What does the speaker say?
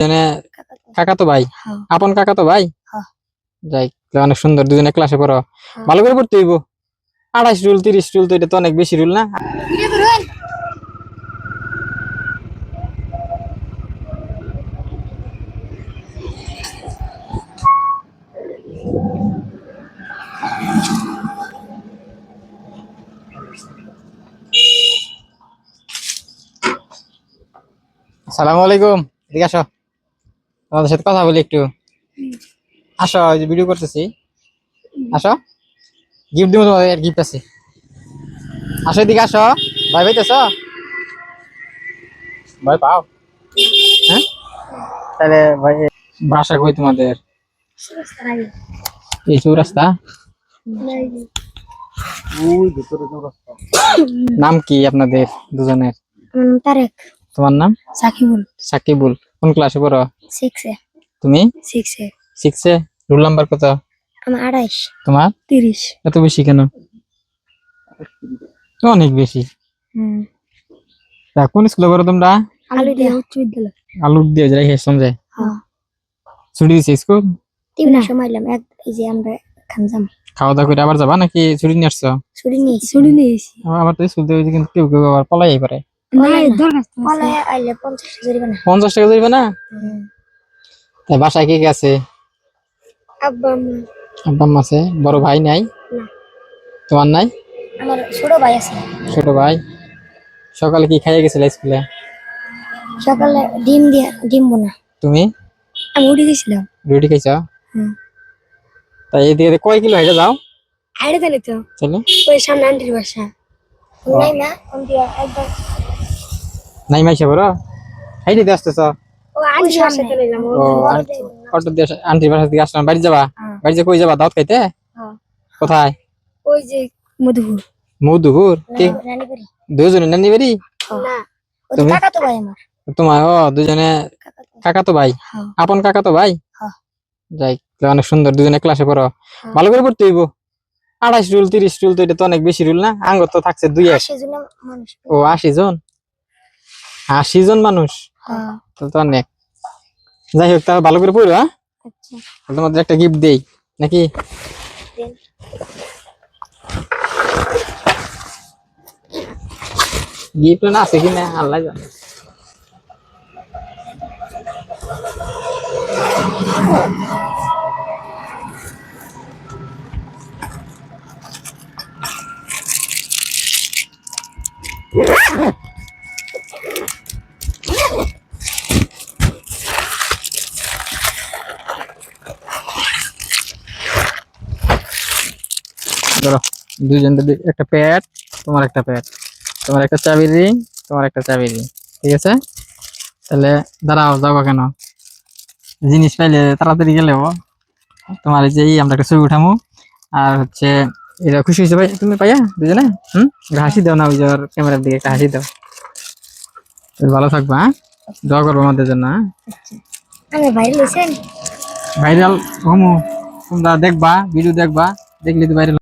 দুজনে কাকাতো ভাই, আপন কাকাতো ভাই। যাই, অনেক সুন্দর, দুজনে ক্লাসে পড়ো, ভালো করে পড়তে হইব। 28 রুল 30 রুল তো এটা তো অনেক বেশি রুল না? আসসালামু আলাইকুম, এদিকে আসো, তোমাদের সাথে কথা বলি একটু। আসো, এই যে ভিডিও করতেছি, আসো, গিফট দিব তোমাদের, গিফট আছে। আসো এদিকে আসো, ভয় পাইতেছ? ভয় পাও? হ্যাঁ, তাহলে ভাই বাসা কই তোমাদের? এই চৌরাস্তা? নাম কি আপনাদের দুজনের? তারেক। তোমার নাম? সাকিবুল। সাকিবুল। কোন ক্লাসে পড়ো? 6 এ। তুমি? 6 এ। 6 এ। রোল নাম্বার কত? আমার 28। তোমার? 30। এত বেশি কেন? অনেক বেশি। তা কোন স্কুলে পড়ো তোমরা? আলুদিয়া উচ্চ বিদ্যালয়। আলুদিয়া যাই হেসম যায়। হ্যাঁ। ছুটি দিছে স্কুল? 3 সময় এলাম, এই যে আমরা খানজাম। খাওয়া দাওয়া করে আবার যাবা নাকি ছুটি নিয়ে আসছো? ছুটি নিয়েছি। আবার তো স্কুল থেকে কিন্তু কেউ কেউ আবার পলাই পারে। পলায় আইলে 50 টাকা জরিমানা। 50 টাকা জরিমানা? তাই বাসায় কে কে আছে? আব্বা আম্মা। আব্বা আম্মা আছে, বড় ভাই নাই? না। তোমার নাই? আমার ছোট ভাই আছে। ছোট ভাই। সকালে কি খাইয়ে গেছিলে স্কুলে? সকালে ডিম বোনা। তুমি? আমি উঠে গেছিলাম। রুটি খাইছো? তাই এদিকে কয় কিলো হেঁটে যাও? আইরে জানি তো। চলো। ওই সামনে আন্টির বাসা। নাই না, অন্টিয়া একদম। নাই মাইসা বড়? হাইটে দিয়ে আসতেছ? ও আন্টির বাসা চলে গেলাম। ও অটো দিয়ে আন্টির বাসা থেকে আসলাম, বাড়ি যাবা? বাড়ি যে কই যাবা, দাওয়াত খাইতে? কোথায়? ওই যে মধুপুর। মধুপুর? কি রানী বাড়ি। দুজনে নানি বাড়ি? না, ওই তুমি? কাকাতো ভাই আমার। তোমার? ও, দুজনে কাকাতো ভাই, আপন কাকাতো ভাই। যাই, অনেক সুন্দর, দুজনে ক্লাসে পড়ো, ভালো করে পড়তে হইব। 28 রুল 30 রুল তো এটা তো অনেক বেশি রুল না? আঙ্গ তো থাকছে 2 1। ও 80 জন? 80 জন মানুষ? তাহলে তো অনেক। যাই হোক, তাহলে ভালো করে পড়ো। হ্যাঁ, তোমাদের একটা গিফট দেই নাকি? গিফট না আছে কিনা আল্লাহ জানে। ধরো, দুইজনের একটা প্যাড, তোমার একটা প্যাড, তোমার একটা চাবি রিং, তোমার একটা চাবি রিং, ঠিক আছে? তাহলে দাঁড়াও, যাবো কেন? জিনিস পাইলে তাড়াতাড়ি গেলেও তোমার এই যে আমরা একটা ছবি উঠামো। আর হচ্ছে এটা খুশি হয়েছে ভাই তুমি পাইয়া দুজনে? হাসি দাও না, ওই যে ক্যামেরার দিকে একটা হাসি দাও। ভালো থাকবা, হ্যাঁ, দোয়া করবো আমাদের জন্য। ভাইরাল ভাইরাল হমু, তোমরা দেখবা, ভিডিও দেখবা, দেখলে তো ভাইরাল।